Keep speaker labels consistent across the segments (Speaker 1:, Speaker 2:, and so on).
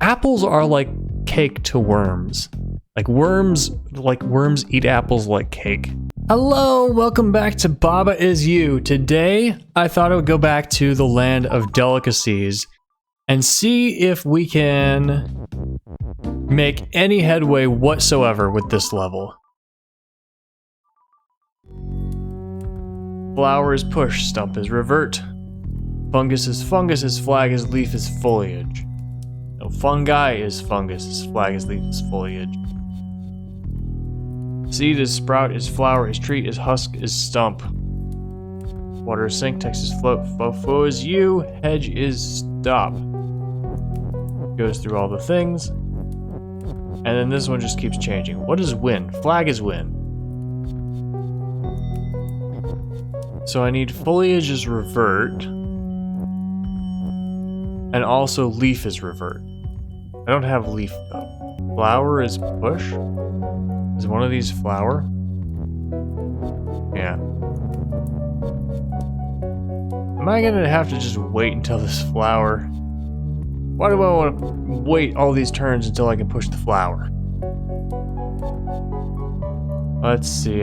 Speaker 1: Apples are like cake to worms. Like worms eat apples like cake. Hello, welcome back to Baba Is You. Today, I thought I would go back to the land of Delicacies and see if we can make any headway whatsoever with this level. Flower is push, stump is revert. Fungus is flag is leaf is foliage. No, fungi is fungus, his flag is leaf is foliage. Seed is sprout is flower, his tree is husk is stump. Water is sink, text is float, fofo is you, hedge is stop. Goes through all the things. And then this one just keeps changing. What is win? Flag is win. So I need foliage is revert. And also leaf is revert. I don't have leaf though. Flower is push. Is one of these flower? Yeah. Am I gonna have to just wait until this flower? Why do I want to wait all these turns until I can push the flower? Let's see,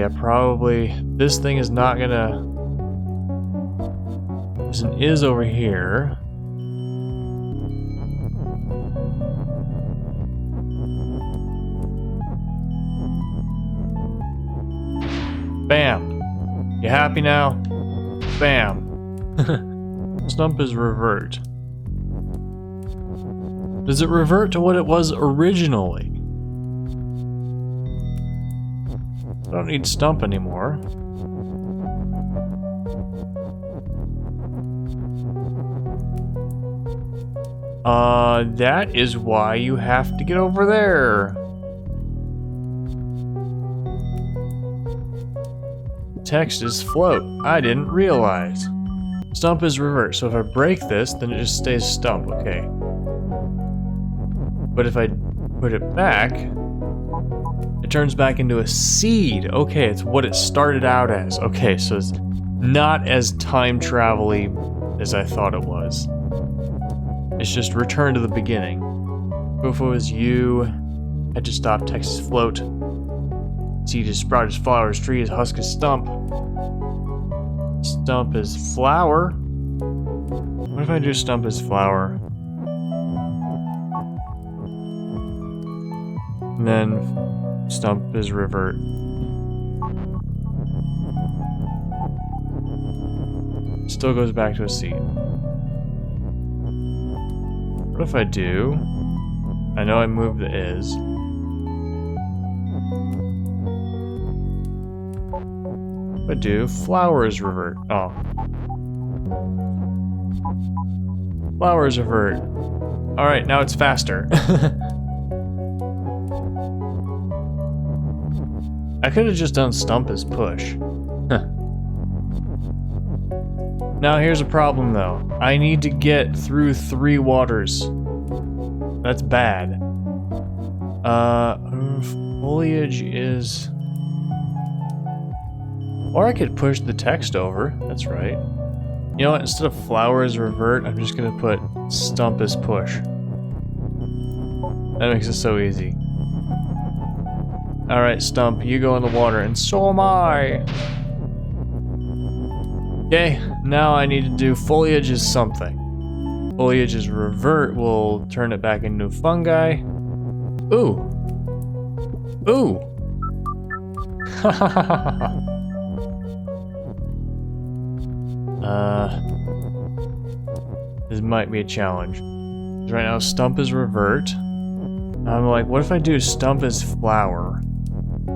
Speaker 1: this thing is not gonna... There's an is over here. Bam! You happy now? Bam! Stump is revert. Does it revert to what it was originally? I don't need stump anymore. That is why you have to get over there. Text is float. I didn't realize. Stump is revert, so if I break this, then it just stays stump, okay. But if I put it back, it turns back into a seed. Okay, it's what it started out as. Okay, so it's not as time travel-y as I thought it was. It's just return to the beginning. Fofo is you. Head to stop, text is float. Seed is sprout is flower, tree is husk is stump. Stump is flower. What if I do stump is flower? And then stump is revert. Still goes back to a seed. What if I do? I know I moved the is. If I do, flower is revert. Oh. Flower is revert. Alright, now it's faster. I could have just done stump as push. Now here's a problem though. I need to get through 3 waters. That's bad. Foliage is... Or I could push the text over. That's right. You know what? Instead of flower as revert, I'm just gonna put stump as push. That makes it so easy. Alright, Stump, you go in the water, and so am I! Okay, now I need to do foliage is something. Foliage is revert, we'll turn it back into fungi. Ooh! Ooh! This might be a challenge. Right now, stump is revert. I'm like, what if I do stump is flower?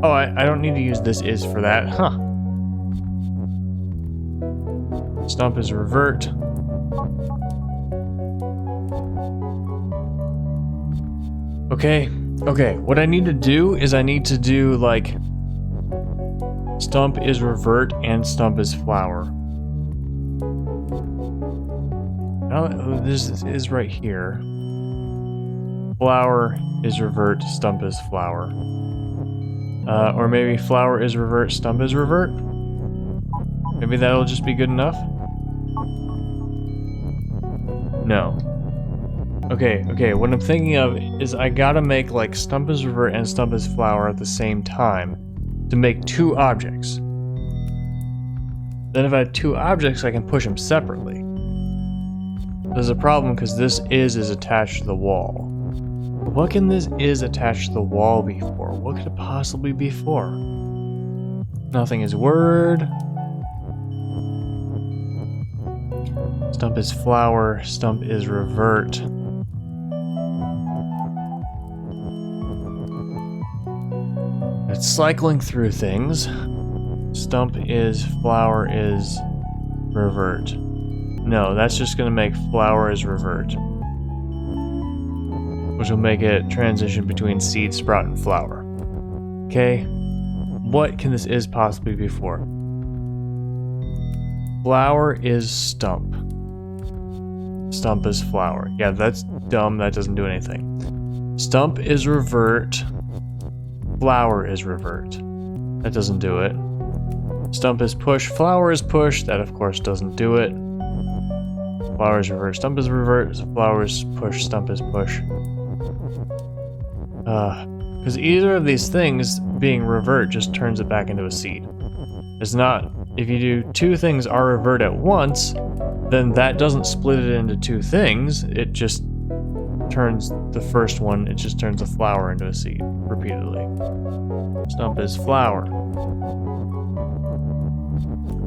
Speaker 1: Oh, I don't need to use this is for that. Huh. Stump is revert. Okay, what I need to do is I need to do, like, stump is revert and stump is flower. Now, this is right here. Flower is revert, stump is flower. Or maybe flower is revert, stump is revert? Maybe that'll just be good enough? No. Okay, what I'm thinking of is I gotta make like stump is revert and stump is flower at the same time to make two objects. Then if I have two objects, I can push them separately. There's a problem because this is attached to the wall. What can this is attached to the wall be for? What could it possibly be for? Nothing is word. Stump is flower, stump is revert. It's cycling through things. Stump is flower is revert. No, that's just gonna make flower is revert, which will make it transition between seed, sprout, and flower. Okay, what can this is possibly be for? Flower is stump. Stump is flower. Yeah, that's dumb, that doesn't do anything. Stump is revert. Flower is revert. That doesn't do it. Stump is push. Flower is push. That of course doesn't do it. Flower is revert. Stump is revert. Flower is push. Stump is push. Because either of these things being revert just turns it back into a seed. It's not. If you do two things are revert at once, then that doesn't split it into two things. It just turns the first one. It just turns a flower into a seed repeatedly. Stump is flower.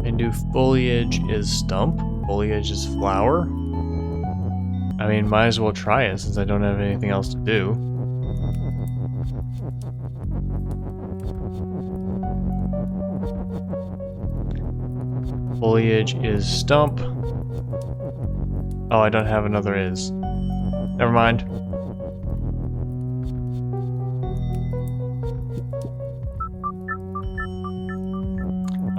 Speaker 1: And do foliage is stump. Foliage is flower. I mean, might as well try it since I don't have anything else to do. Foliage is stump. Oh, I don't have another is. Never mind.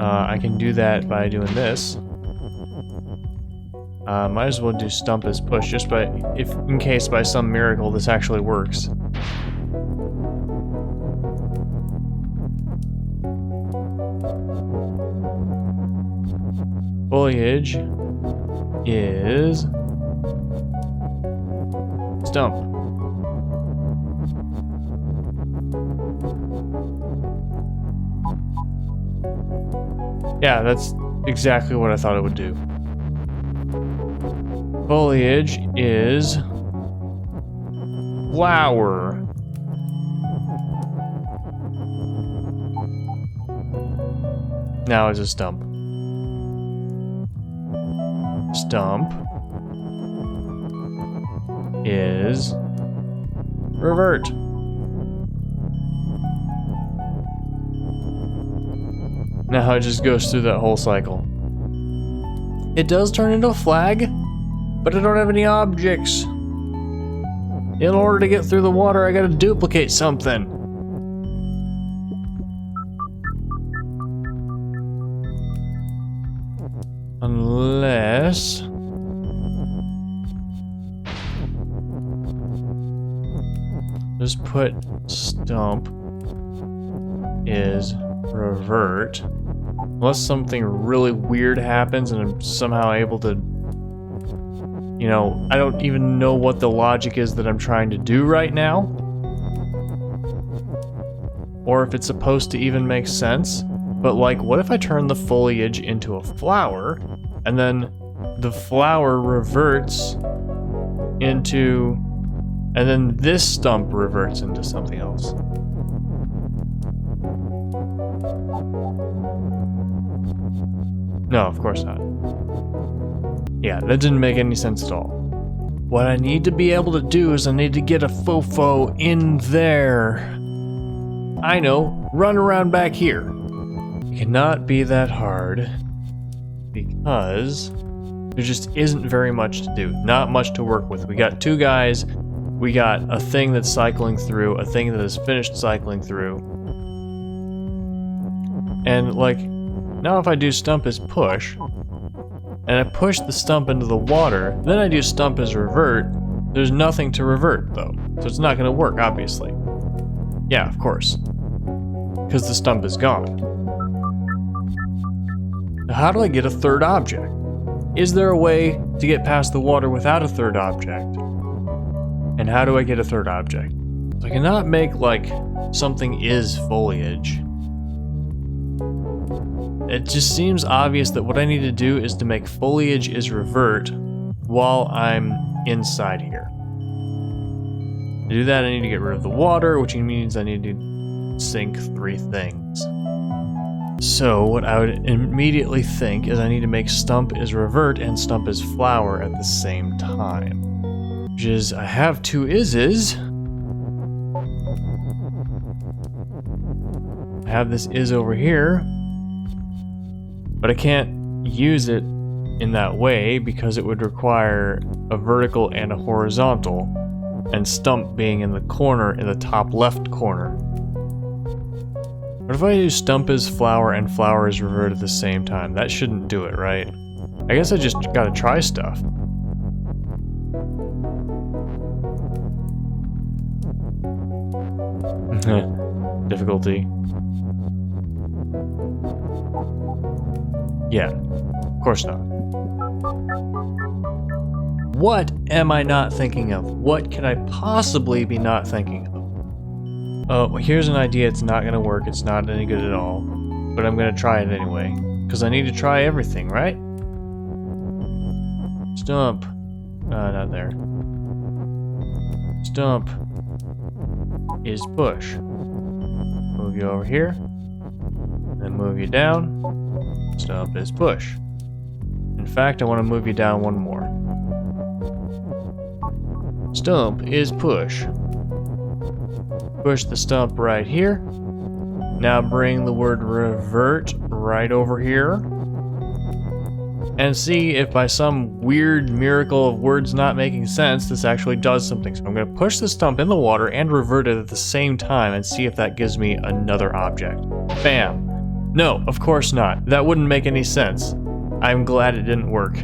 Speaker 1: I can do that by doing this. Might as well do stump as push, just in case by some miracle this actually works. Foliage is stump. Yeah, that's exactly what I thought it would do. Foliage is flower. Now it's a stump. Stump is revert. Now it just goes through that whole cycle. It does turn into a flag, but I don't have any objects. In order to get through the water, I gotta duplicate something. Unless... just put stump is revert. Unless something really weird happens and I'm somehow able to... You know, I don't even know what the logic is that I'm trying to do right now. Or if it's supposed to even make sense. But like, what if I turn the foliage into a flower, and then the flower reverts into... and then this stump reverts into something else? No, of course not. Yeah, that didn't make any sense at all. What I need to be able to do is I need to get a fofo in there. I know, run around back here. It cannot be that hard because there just isn't very much to do. Not much to work with. We got two guys, we got a thing that's cycling through, a thing that is finished cycling through. And like, now if I do stump as push, and I push the stump into the water, then I do stump as revert, there's nothing to revert though. So it's not gonna work, obviously. Yeah, of course. Because the stump is gone. Now how do I get a third object? Is there a way to get past the water without a third object? And how do I get a third object? So I cannot make, like, something is foliage. It just seems obvious that what I need to do is to make foliage is revert while I'm inside here. To do that, I need to get rid of the water, which means I need to sync 3 things. So what I would immediately think is I need to make stump is revert and stump is flower at the same time. Which is, I have 2 ises. I have this is over here, but I can't use it in that way because it would require a vertical and a horizontal, and stump being in the corner, in the top left corner. What if I do stump is flower and flower is revert at the same time? That shouldn't do it, right? I guess I just gotta try stuff. Difficulty. Yeah, of course not. What am I not thinking of? What could I possibly be not thinking of? Oh, here's an idea. It's not gonna work. It's not any good at all. But I'm gonna try it anyway. Because I need to try everything, right? Stump. Not there. Stump is push. Move you over here. Then move you down. Stump is push. In fact, I want to move you down one more. Stump is push. Push the stump right here. Now bring the word revert right over here. And see if by some weird miracle of words not making sense, this actually does something. So I'm going to push the stump in the water and revert it at the same time and see if that gives me another object. Bam. No, of course not. That wouldn't make any sense. I'm glad it didn't work.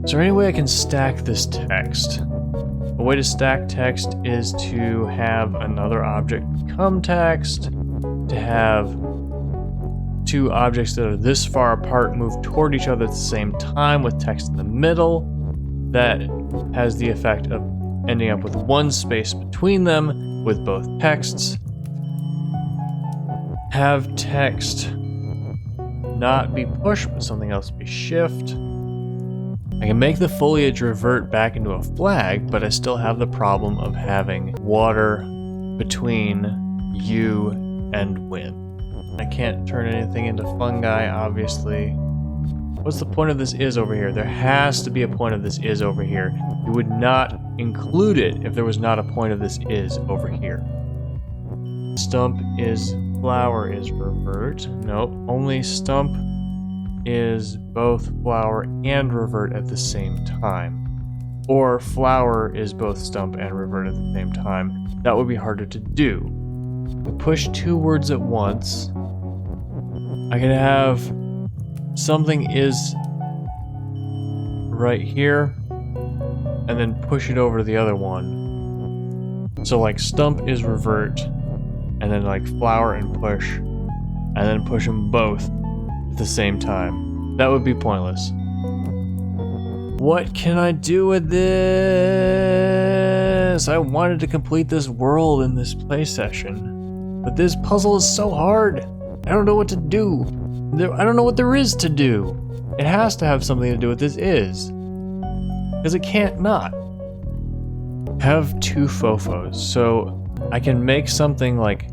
Speaker 1: Is there any way I can stack this text? A way to stack text is to have another object become text, to have 2 objects that are this far apart move toward each other at the same time with text in the middle. That has the effect of ending up with 1 space between them with both texts. Have text not be push, but something else be shift. I can make the foliage revert back into a flag, but I still have the problem of having water between you and wind. I can't turn anything into fungi, obviously. What's the point of this is over here? There has to be a point of this is over here. You would not include it if there was not a point of this is over here. Stump is flower is revert. Nope, only stump is both flower and revert at the same time. Or flower is both stump and revert at the same time. That would be harder to do. We push 2 words at once. I could have something is right here and then push it over to the other one. So like stump is revert and then like flower and push and then push them both at the same time. That would be pointless. What can I do with this? I wanted to complete this world in this play session, but this puzzle is so hard. I don't know what to do. I don't know what there is to do. It has to have something to do with this is. Because it can't not. Have 2 fofos. So I can make something like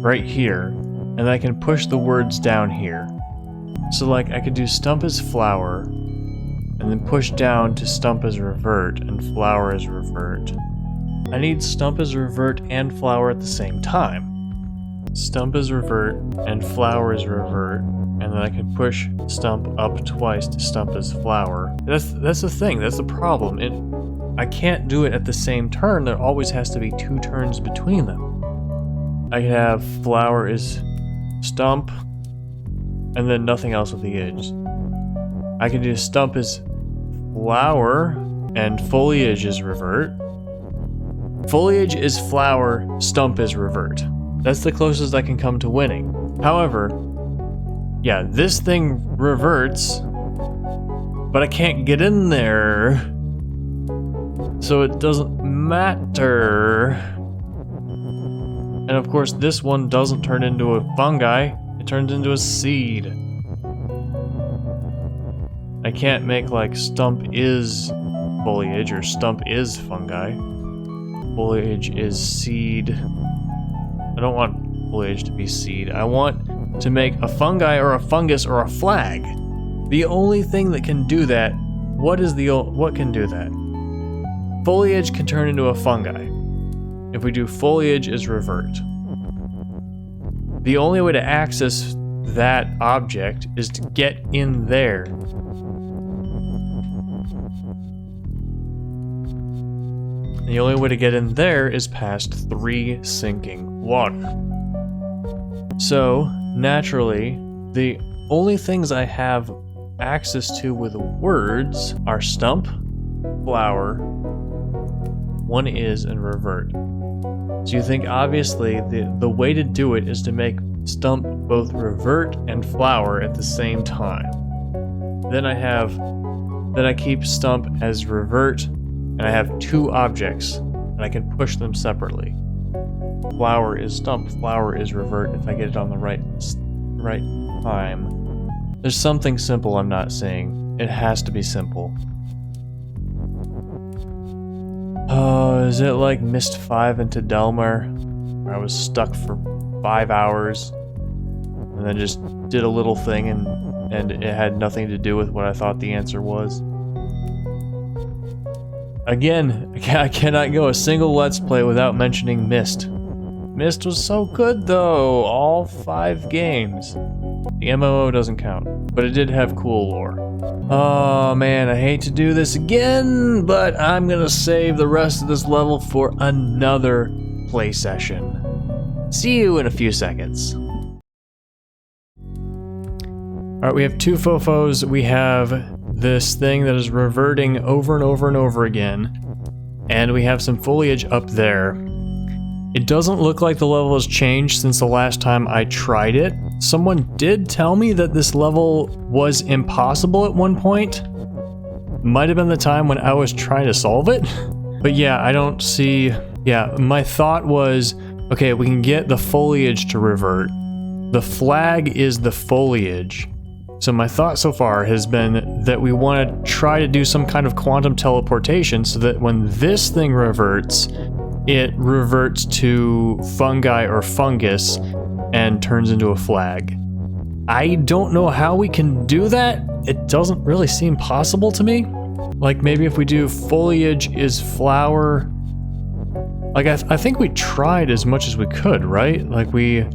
Speaker 1: right here, and I can push the words down here. So like I could do stump is flower, and then push down to stump is revert, and flower is revert. I need stump is revert and flower at the same time. Stump is revert and flower is revert, and then I can push stump up twice to stump is flower. That's the thing, that's the problem. I can't do it at the same turn, there always has to be 2 turns between them. I can have flower is stump, and then nothing else with the edge. I can do stump is flower, and foliage is revert. Foliage is flower, stump is revert. That's the closest I can come to winning. However, yeah, this thing reverts, but I can't get in there. So it doesn't matter. And of course, this one doesn't turn into a fungi, it turns into a seed. I can't make like stump is foliage or stump is fungi. Foliage is seed. I don't want foliage to be seed. I want to make a fungi or a fungus or a flag. The only thing that can do that, what can do that? Foliage can turn into a fungi. If we do foliage is revert. The only way to access that object is to get in there. The only way to get in there is past 3 sinking water. So, naturally, the only things I have access to with words are stump, flower, one is, and revert. So you think obviously the way to do it is to make stump both revert and flower at the same time. Then I keep stump as revert, and I have 2 objects, and I can push them separately. Flower is stump, flower is revert if I get it on the right time. There's something simple I'm not seeing. It has to be simple. Oh, is it like Missed 5 into Delmar, where I was stuck for 5 hours, and then just did a little thing and it had nothing to do with what I thought the answer was? Again, I cannot go a single Let's Play without mentioning Myst. Myst was so good though, all 5 games. The MMO doesn't count, but it did have cool lore. Oh man, I hate to do this again, but I'm gonna save the rest of this level for another play session. See you in a few seconds. Alright, we have 2 fofos. We have this thing that is reverting over and over and over again, and we have some foliage up there. It doesn't look like the level has changed since the last time I tried it. Someone did tell me that this level was impossible at one point. Might have been the time when I was trying to solve it. But yeah, I don't see... Yeah, my thought was, okay, we can get the foliage to revert. The flag is the foliage. So my thought so far has been that we want to try to do some kind of quantum teleportation so that when this thing reverts, it reverts to fungi or fungus and turns into a flag. I don't know how we can do that. It doesn't really seem possible to me. Like maybe if we do foliage is flower. Like I think we tried as much as we could, right? Like we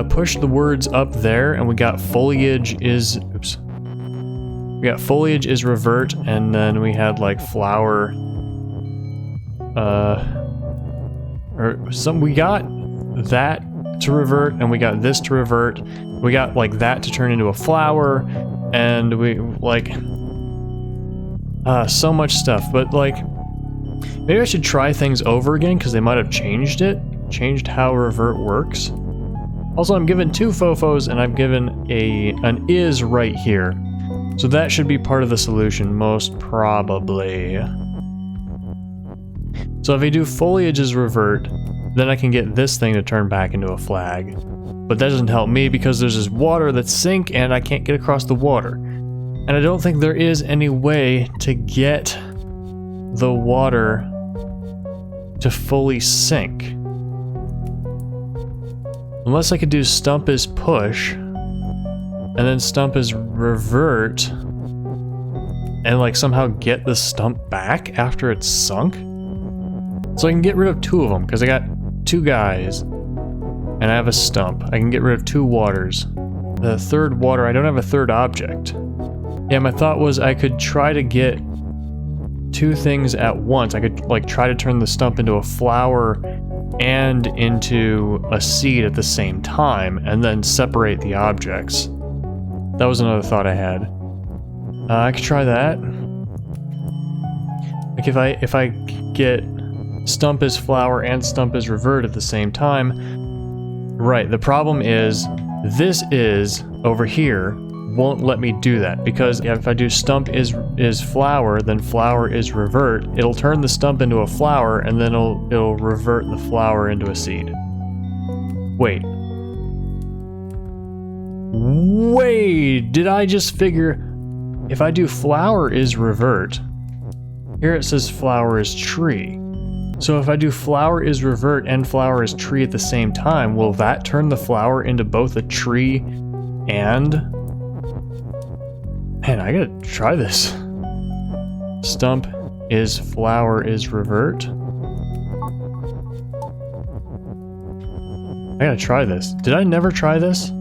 Speaker 1: pushed the words up there and we got foliage is, oops. We got foliage is revert, and then we had like flower, we got that to revert, and we got this to revert. We got like that to turn into a flower, and we like, so much stuff, but like, maybe I should try things over again because they might have changed how revert works. Also, I'm given 2 fofos and I'm given an is right here. So that should be part of the solution, most probably. So if I do foliage is revert, then I can get this thing to turn back into a flag. But that doesn't help me because there's this water that's sink and I can't get across the water. And I don't think there is any way to get the water to fully sink. Unless I could do stump is push, and then stump is revert, and like somehow get the stump back after it's sunk. So I can get rid of 2 of them, because I got 2 guys, and I have a stump. I can get rid of 2 waters. The 3rd water, I don't have a 3rd object. Yeah, my thought was I could try to get 2 things at once. I could like try to turn the stump into a flower and into a seed at the same time, and then separate the objects. That was another thought I had. I could try that. Like if I get stump is flower and stump is revert at the same time. Right, the problem is this is over here. won't let me do that, because if I do stump is flower, then flower is revert, it'll turn the stump into a flower, and then it'll revert the flower into a seed. Wait, did I just figure, if I do flower is revert, here it says flower is tree. So if I do flower is revert and flower is tree at the same time, will that turn the flower into both a tree and... Man, I gotta try this. Stump is flower is revert. I gotta try this. Did I never try this?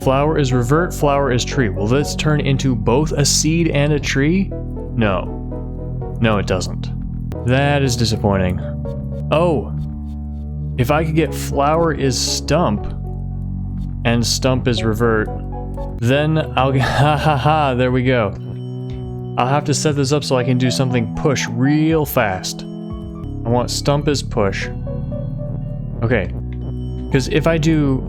Speaker 1: Flower is revert, flower is tree. Will this turn into both a seed and a tree? No. No, it doesn't. That is disappointing. Oh! If I could get flower is stump, and stump is revert, then I'll get... Ha ha ha, there we go. I'll have to set this up so I can do something push real fast. I want stump is push. Okay. Because if I do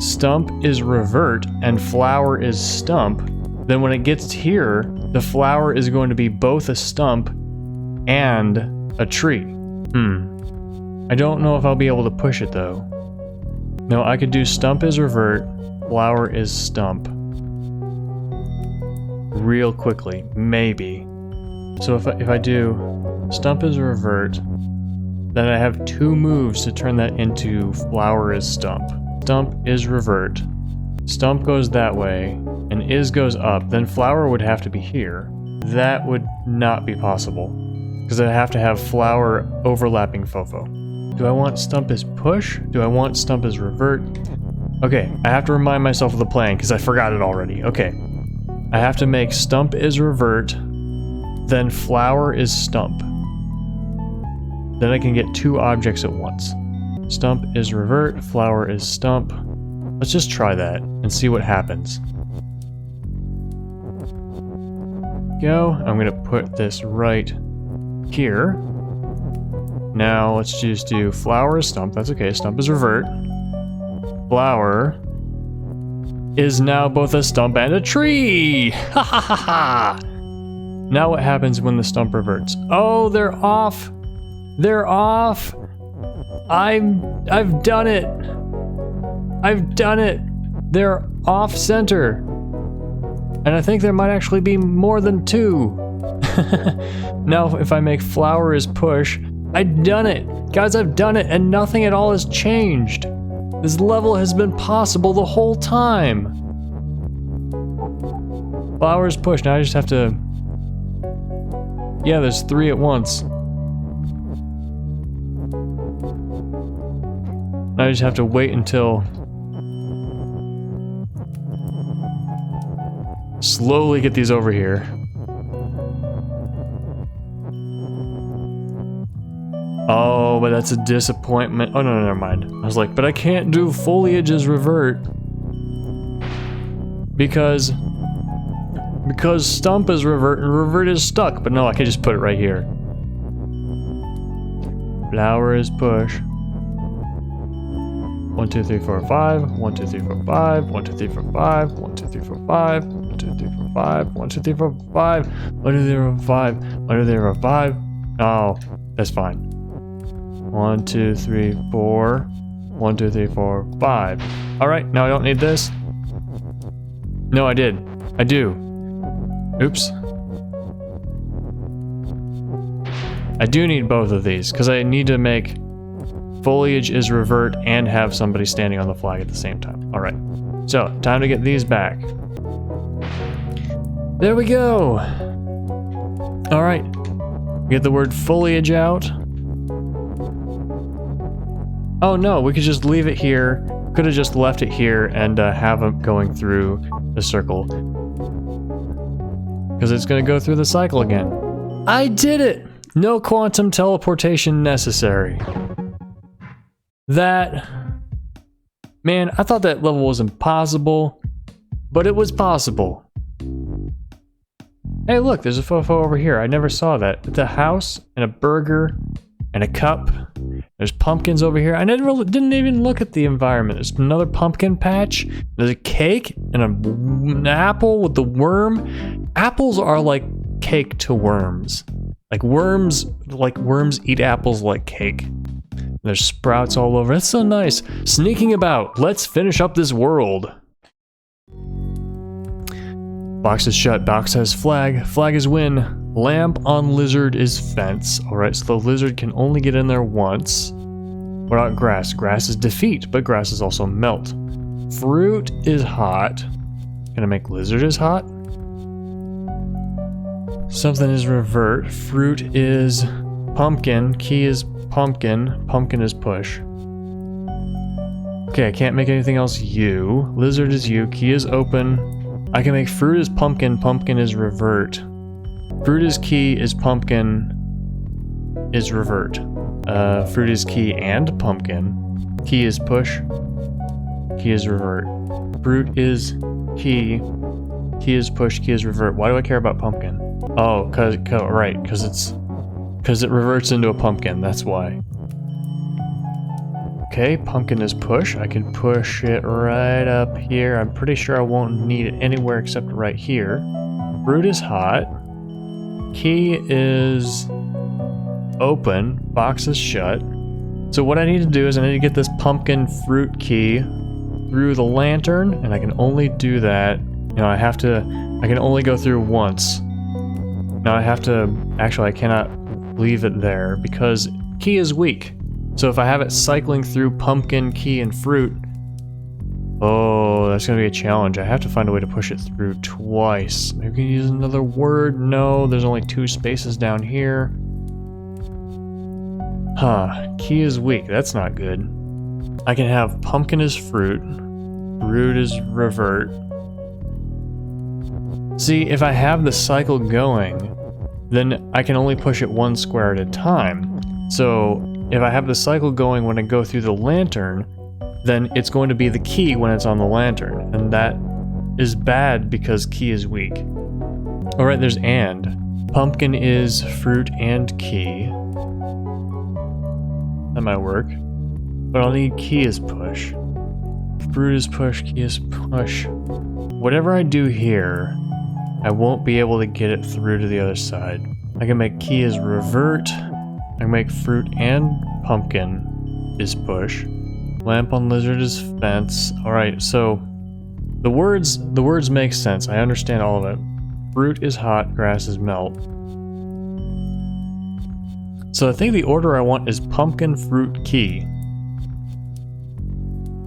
Speaker 1: stump is revert and flower is stump, then when it gets here, the flower is going to be both a stump and a tree. I don't know if I'll be able to push it though. No, I could do stump is revert, flower is stump. Real quickly, maybe. So if I do stump is revert, then I have 2 moves to turn that into flower is stump. Stump is revert. Stump goes that way, and is goes up. Then flower would have to be here. That would not be possible, because I'd have to have flower overlapping fofo. Do I want stump is push? Do I want stump is revert? Okay, I have to remind myself of the plan, because I forgot it already. Okay. I have to make stump is revert, then flower is stump. Then I can get 2 objects at once. Stump is revert, flower is stump. Let's just try that and see what happens. Go. I'm gonna put this right here. Now let's just do flower is stump. That's okay. Stump is revert. Flower is now both a stump and a tree. Ha ha ha ha. Now what happens when the stump reverts? Oh, they're off. They're off. I've done it. I've done it. They're off center. And I think there might actually be more than 2. Now if I make flower is push, I've done it. Guys, I've done it and nothing at all has changed. This level has been possible the whole time. Flower is push. Now I just have to... Yeah, there's 3 at once. Now I just have to wait until... Slowly get these over here. Oh, but that's a disappointment. Oh, no, never mind. I was like, but I can't do foliage as revert. Because stump is revert and revert is stuck. But no, I can just put it right here. Flower is push. 1, 2, 3, 4, 5. 1, 2, 3, 4, 5. 1, 2, 3, 4, 5. 1, 2, 3, 4, 5. 1, 2, 3, 4, 5. 1, 2, 3, 4, 5. 1, 2, 3, 4, 5. 1, 2, 3, 4, 5. Oh, that's fine. 1, 2, 3, 4. 1, 2, 3, 4, 5. Alright, now I don't need this. No, I did. I do. Oops. I do need both of these, because I need to make foliage is revert and have somebody standing on the flag at the same time. Alright. So, time to get these back. There we go! Alright. Get the word foliage out. Oh no, we could just leave it here. Could have just left it here and have it going through the circle. Because it's going to go through the cycle again. I did it! No quantum teleportation necessary. That... Man, I thought that level was impossible, but it was possible. Hey look, there's a fofo over here. I never saw that. It's a house, and a burger, and a cup, There's pumpkins over here. I didn't even look at the environment. There's another pumpkin patch. There's a cake and an apple with the worm. Apples are like cake to worms. Like worms eat apples like cake. There's sprouts all over. That's so nice. Sneaking about. Let's finish up this world. Box is shut. Box has flag. Flag is win. Lamp on lizard is fence. Alright, so the lizard can only get in there once. What about grass? Grass is defeat, but grass is also melt. Fruit is hot. Gonna make lizard is hot. Something is revert. Fruit is pumpkin. Key is pumpkin. Pumpkin is push. Okay, I can't make anything else U. Lizard is U. Key is open. I can make fruit is pumpkin. Pumpkin is revert. Fruit is key is pumpkin is revert. Fruit is key and pumpkin. Key is push. Key is revert. Fruit is key. Key is push. Key is revert. Why do I care about pumpkin? Oh, cause it reverts into a pumpkin. That's why. Okay, pumpkin is push. I can push it right up here. I'm pretty sure I won't need it anywhere except right here. Fruit is hot. Key is open. Box is shut. So what I need to do is I need to get this pumpkin fruit key through the lantern, and I can only do that. You know, I can only go through once. Now I cannot leave it there because key is weak. So if I have it cycling through pumpkin, key, and fruit, oh, that's gonna be a challenge. I have to find a way to push it through twice. Maybe we can use another word. No, there's only 2 spaces down here. Huh, key is weak. That's not good. I can have pumpkin is fruit. Fruit is revert. See, if I have the cycle going, then I can only push it 1 square at a time. So if I have the cycle going when I go through the lantern, then it's going to be the key when it's on the lantern, and that is bad because key is weak. Alright, there's and. Pumpkin is fruit and key. That might work. But I'll need key is push. Fruit is push, key is push. Whatever I do here, I won't be able to get it through to the other side. I can make key is revert. I can make fruit and pumpkin is push. Lamp on lizard is fence. Alright, so the words make sense. I understand all of it. Fruit is hot, grass is melt. So I think the order I want is pumpkin, fruit, key.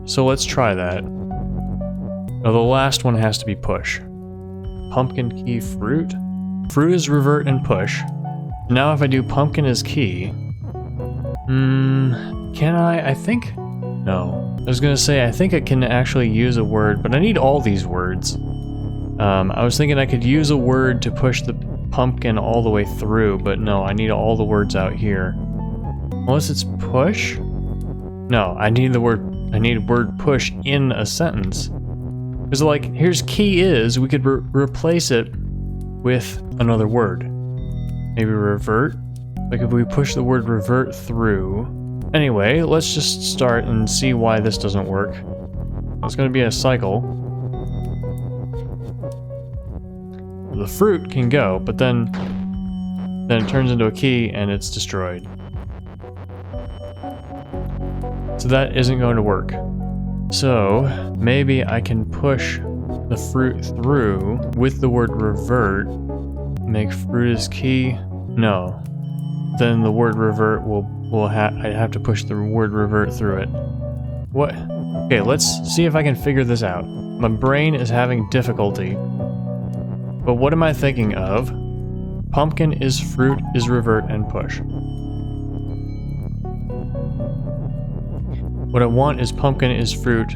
Speaker 1: So let's try that. Now the last one has to be push. Pumpkin, key, fruit. Fruit is revert and push. Now if I do pumpkin is key, can I think, no. I was gonna say, I think I can actually use a word, but I need all these words. I was thinking I could use a word to push the pumpkin all the way through, but no, I need all the words out here. Unless it's push? No, I need word push in a sentence. Because like, here's key is, we could replace it with another word. Maybe revert? Like if we push the word revert through. Anyway, let's just start and see why this doesn't work. It's going to be a cycle. The fruit can go, but then it turns into a key and it's destroyed. So that isn't going to work. So maybe I can push the fruit through with the word revert. Make fruit is key. No. Then the word revert I'd have to push the word revert through it. What? Okay, let's see if I can figure this out. My brain is having difficulty. But what am I thinking of? Pumpkin is fruit is revert and push. What I want is pumpkin is fruit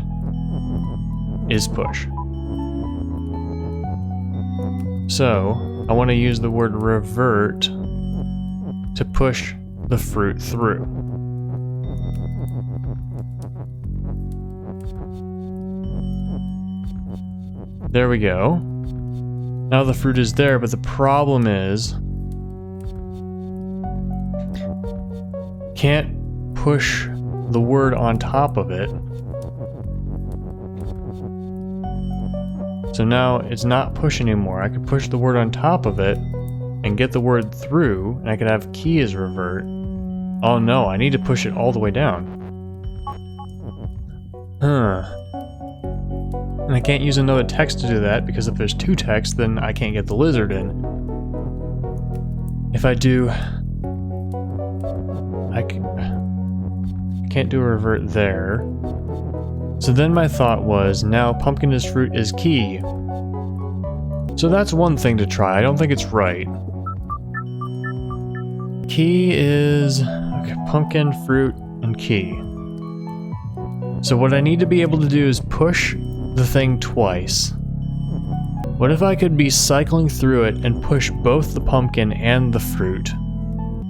Speaker 1: is push. So I want to use the word revert to push the fruit through. There we go. Now the fruit is there, but the problem is can't push the word on top of it. So now it's not push anymore. I could push the word on top of it and get the word through, and I could have key as revert. Oh no, I need to push it all the way down. And I can't use another text to do that, because if there's two texts, then I can't get the lizard in. If I do... I can't do a revert there. So then my thought was, now pumpkin is fruit is key. So that's one thing to try. I don't think it's right. Key is... okay, pumpkin, fruit, and key. So what I need to be able to do is push the thing twice. What if I could be cycling through it and push both the pumpkin and the fruit?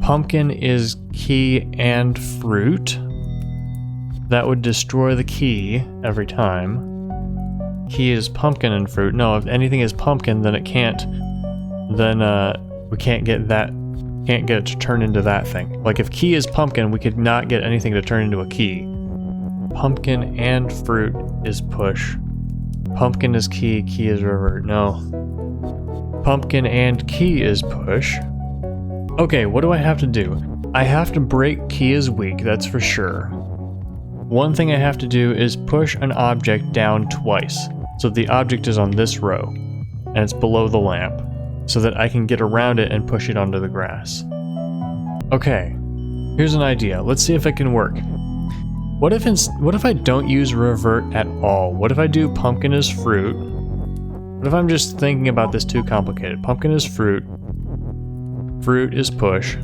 Speaker 1: Pumpkin is key and fruit. That would destroy the key every time. Key is pumpkin and fruit. No, if anything is pumpkin, then it can't. Then we can't get that. Can't get it to turn into that thing. Like if key is pumpkin, we could not get anything to turn into a key. Pumpkin and fruit is push. Pumpkin is key, key is revert. No. Pumpkin and key is push. Okay, what do I have to do? I have to break key is weak, that's for sure. One thing I have to do is push an object down twice. So the object is on this row, and it's below the lamp, so that I can get around it and push it onto the grass. Okay, here's an idea. Let's see if it can work. What if I don't use revert at all? What if I do pumpkin is fruit? What if I'm just thinking about this too complicated? Pumpkin is fruit. Fruit is push.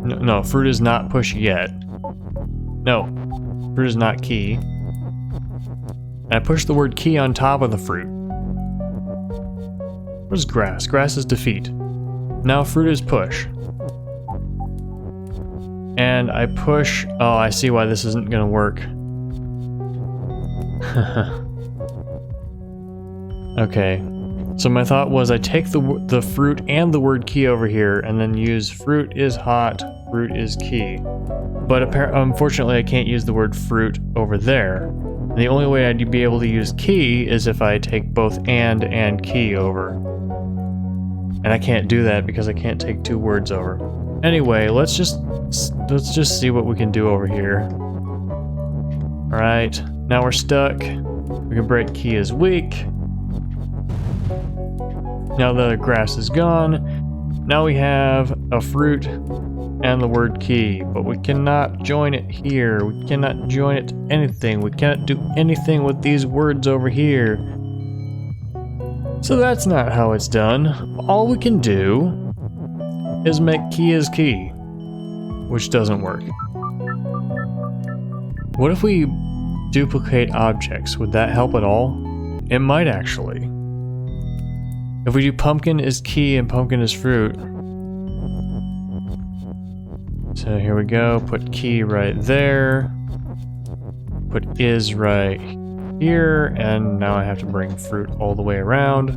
Speaker 1: No, fruit is not push yet. No, fruit is not key. And I push the word key on top of the fruit. What is grass? Grass is defeat. Now fruit is push. And I push... oh, I see why this isn't gonna work. Okay. So my thought was I take the fruit and the word key over here and then use fruit is hot, fruit is key. But unfortunately I can't use the word fruit over there. And the only way I'd be able to use key is if I take both and key over. And I can't do that because I can't take two words over. Anyway, let's just see what we can do over here. Alright, now we're stuck. We can break key is weak. Now the grass is gone. Now we have a fruit and the word key, but we cannot join it here. We cannot join it to anything. We cannot do anything with these words over here. So that's not how it's done. All we can do is make key is key, which doesn't work. What if we duplicate objects? Would that help at all? It might actually. If we do pumpkin is key and pumpkin is fruit. So here we go, put key right there. Put is right here, and now I have to bring fruit all the way around.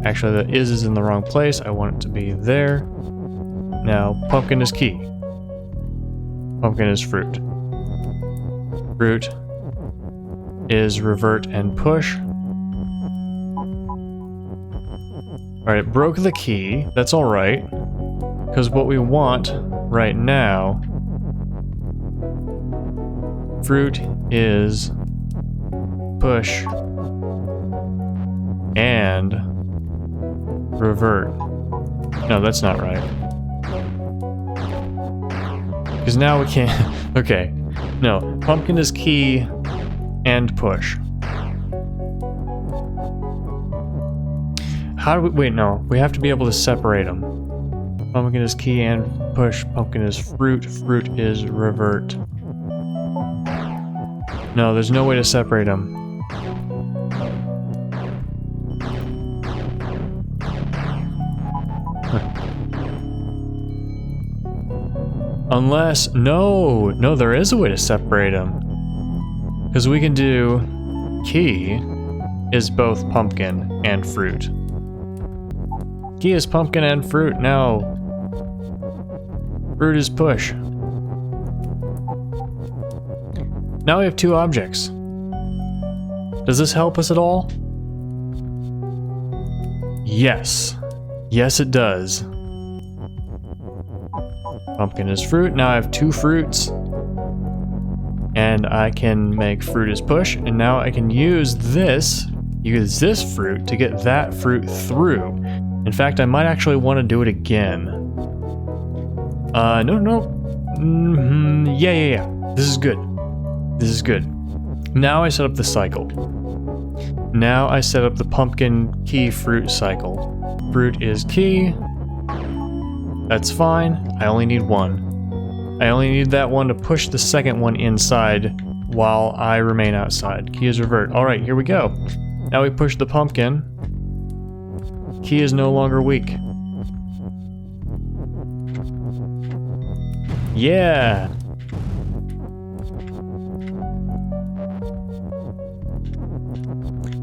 Speaker 1: Actually, the is in the wrong place. I want it to be there. Now, pumpkin is key. Pumpkin is fruit. Fruit is revert and push. Alright, it broke the key. That's alright. Because what we want right now... fruit is push and revert. No, that's not right. Because now we can't... okay. No, pumpkin is key and push. How do we... wait, no. We have to be able to separate them. Pumpkin is key and push. Pumpkin is fruit. Fruit is revert. No, there's no way to separate them. Unless... no, there is a way to separate them. Because we can do key is both pumpkin and fruit. Key is pumpkin and fruit. Now, Fruit is push. Now we have 2 objects. Does this help us at all? Yes. Yes, it does. Pumpkin is fruit. Now I have 2 fruits. And I can make fruit is push. And now I can use this fruit to get that fruit through. In fact, I might actually want to do it again. No. Yeah. This is good. This is good. Now I set up the cycle. Now I set up the pumpkin key fruit cycle. Fruit is key. That's fine. I only need 1. I only need that one to push the second one inside while I remain outside. Key is revert. Alright, here we go. Now we push the pumpkin. Key is no longer weak. Yeah!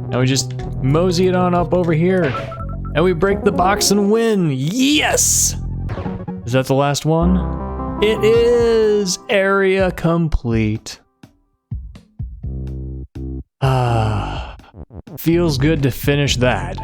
Speaker 1: Now we just mosey it on up over here. And we break the box and win! Yes! Is that the last one? It is! Area complete. Ah. Feels good to finish that.